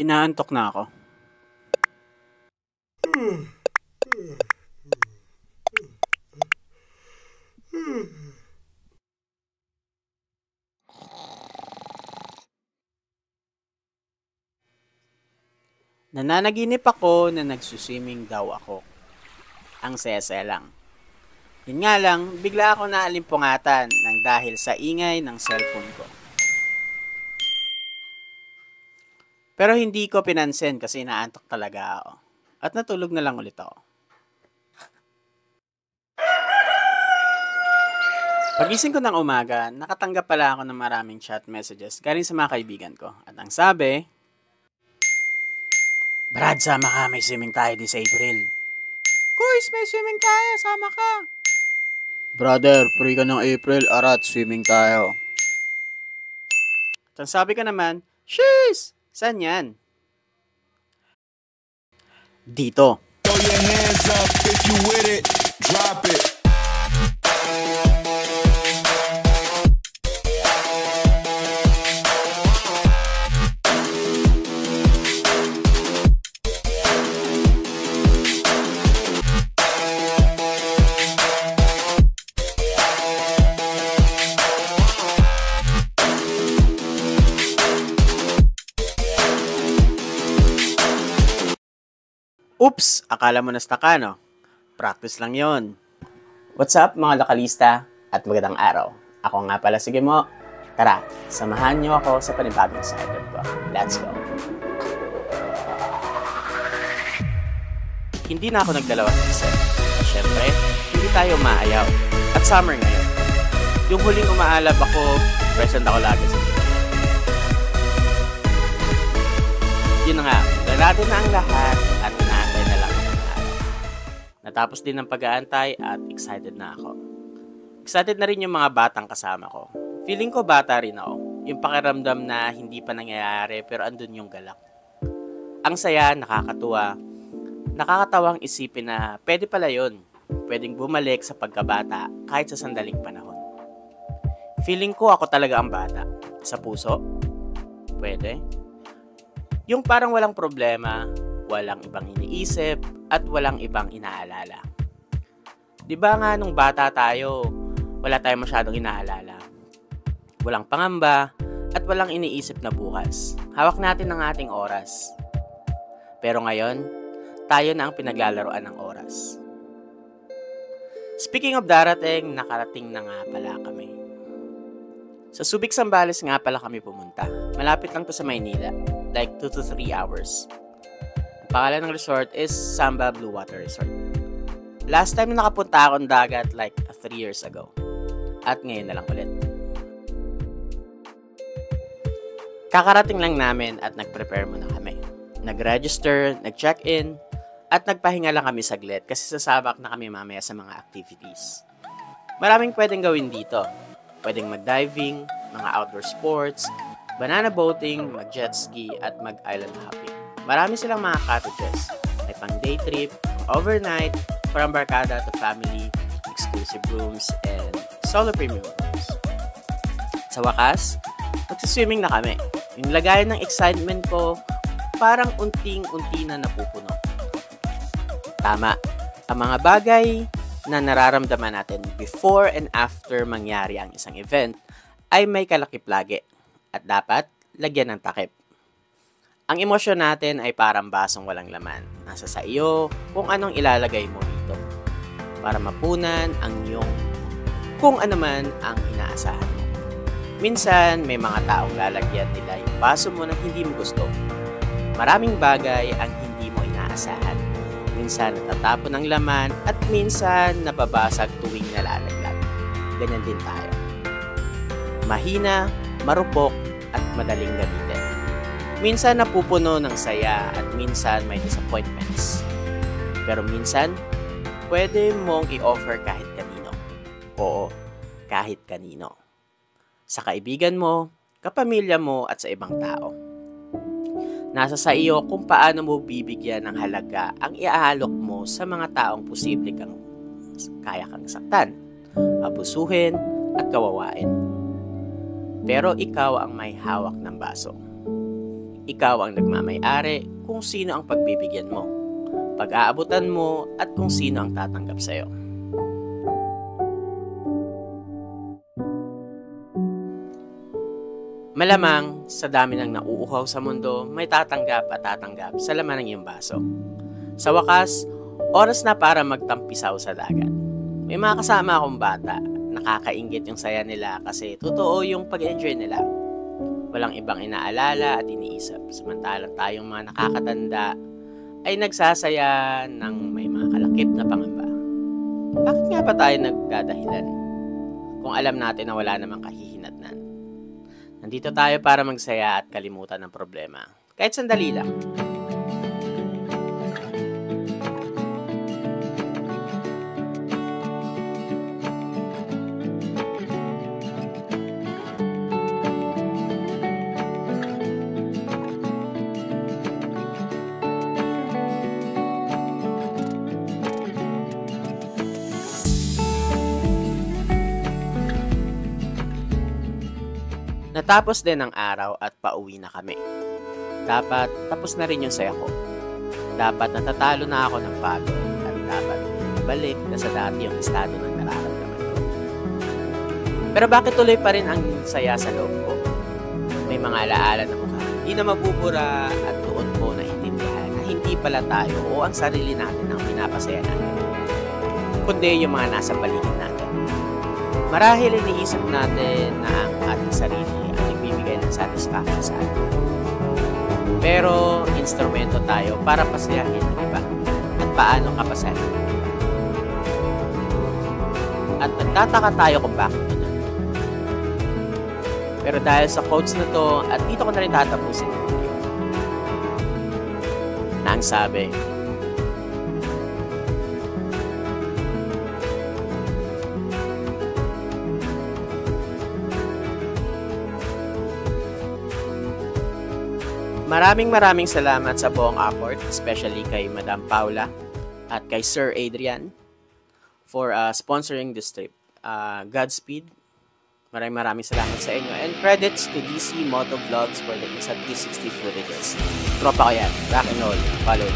Inaantok na ako. Nananaginip ako na nagsuswimming daw ako. Ang saya-saya lang. Yun nga lang, bigla ako naalimpungatan ng dahil sa ingay ng cellphone ko. Pero hindi ko pinansin kasi inaantok talaga ako. At natulog na lang ulit ako. Pagising ko ng umaga, nakatanggap pala ako ng maraming chat messages galing sa mga kaibigan ko. At ang sabi, Brad, sama ka, may swimming tayo din sa April. Kuys, may swimming tayo, sama ka. Brother, free ka ng April, arat, swimming tayo. At ang sabi ko naman, Sheesh! Saan yan? Dito. Throw your hands up if you with it, drop it. Oops! Akala mo na-stuck ka, no? Practice lang yon. What's up, mga lokalista? At magandang araw. Ako nga pala si Gimo. Tara, samahan niyo ako sa panibagong segment ko. Let's go! Hindi na ako nagdalawang isip. Siyempre, hindi tayo maayaw. At summer ngayon. Yung huling umaalab ako, present ako lagi sa video. Yun na nga, ganado na ang lahat at inaantay na lang ang araw. Natapos din ang pag-aantay at excited na ako. Excited na rin yung mga batang kasama ko. Feeling ko bata rin ako. Yung pakiramdam na hindi pa nangyayari pero andun yung galak. Ang saya, nakakatuwa. Nakakatawang isipin na pwede pala yun. Pwedeng bumalik sa pagkabata kahit sa sandaling panahon. Feeling ko ako talaga ang bata. Sa puso? Pwede. Yung parang walang problema, walang ibang iniisip, at walang ibang inaalala. Di ba nga nung bata tayo, wala tayong masyadong inaalala. Walang pangamba, at walang iniisip na bukas. Hawak natin ang ating oras. Pero ngayon, tayo na ang pinaglalaroan ng oras. Speaking of darating, nakarating na nga pala kami. Sa Subic, Zambales nga pala kami pumunta. Malapit lang to sa Maynila. Like 2 to 3 hours. Ang pangalan ng resort is Samba Blue Water Resort. Last time na nakapunta akong dagat like 3 years ago. At ngayon na lang ulit. Kakarating lang namin at nag-prepare muna kami. Nag-register, nag-check-in, at nagpahinga lang kami saglit kasi sasabak na kami mamaya sa mga activities. Maraming pwedeng gawin dito. Pwedeng mag-diving, mga outdoor sports, banana boating, mag-jet ski, at mag-island hopping. Marami silang mga cottages. May pang day trip, overnight, from barkada to family, exclusive rooms, and solo premium rooms. Sa wakas, magsiswimming na kami. Yung lagayan ng excitement ko, parang unting-unti na napupuno. Tama, ang mga bagay na nararamdaman natin before and after mangyari ang isang event ay may kalakip lagi. At dapat, lagyan ng takip. Ang emosyon natin ay parang basong walang laman. Nasa sa iyo kung anong ilalagay mo dito. Para mapunan ang iyong kung ano man ang inaasahan mo. Minsan, may mga taong lalagyan nila yung baso mo na hindi mo gusto. Maraming bagay ang hindi mo inaasahan. Minsan, natatapon ang laman at minsan, nababasag tuwing nalalaglag. Ganyan din tayo. Mahina, marupok, at madaling gamitin. Minsan napupuno ng saya at minsan may disappointments. Pero minsan, pwede mong i-offer kahit kanino. Oo, kahit kanino. Sa kaibigan mo, kapamilya mo at sa ibang tao. Nasa sa iyo kung paano mo bibigyan ng halaga ang iaalok mo sa mga taong posible kang kaya kang saktan, abusuhin at kawawain. Pero ikaw ang may hawak ng baso. Ikaw ang nagmamay-ari kung sino ang pagbibigyan mo, pag-aabutan mo at kung sino ang tatanggap sa'yo. Malamang sa dami ng nauuhaw sa mundo, may tatanggap at tatanggap sa laman ng iyong baso. Sa wakas, oras na para magtampisaw sa dagat. May mga kasama akong bata, nakakainggit yung saya nila kasi totoo yung pag-enjoy nila. Walang ibang inaalala at iniisip, samantalang tayong mga nakakatanda ay nagsasaya ng may mga kalakip na pangamba. Bakit nga ba tayo nagdadahilan kung alam natin na wala namang kahihinatnan? Nandito tayo para magsaya at kalimutan ng problema, kahit sandali lang. Natapos din ang araw at pauwi na kami. Dapat tapos na rin yung saya ko. Dapat natatalo na ako ng pagod at dapat balik na sa dati yung estado ng nararamdaman ko. Pero bakit tuloy pa rin ang saya sa loob ko? May mga alaala na mukha, hindi na mabubura at doon ko naiintindihan na hindi pala tayo o ang sarili natin ang pinapasaya natin, kundi yung mga nasa paligid natin. Marahil iniisip natin na ang ating sarili ang nagbibigay ng satisfaction sa atin. Pero instrumento tayo para pasayahin ang iba. At paano kapasahin? At nagtataka tayo kung bakit ganun. Pero dahil sa quotes na to, at dito ko na rin tatapusin ang video. Na ang sabi, maraming salamat sa buong apport, especially kay Madam Paula at kay Sir Adrian for sponsoring this trip. Godspeed. Maraming salamat sa inyo. And credits to DC Moto Vlogs for the Insta 360 footages. Tropa ko yan. Rock and roll. Follow.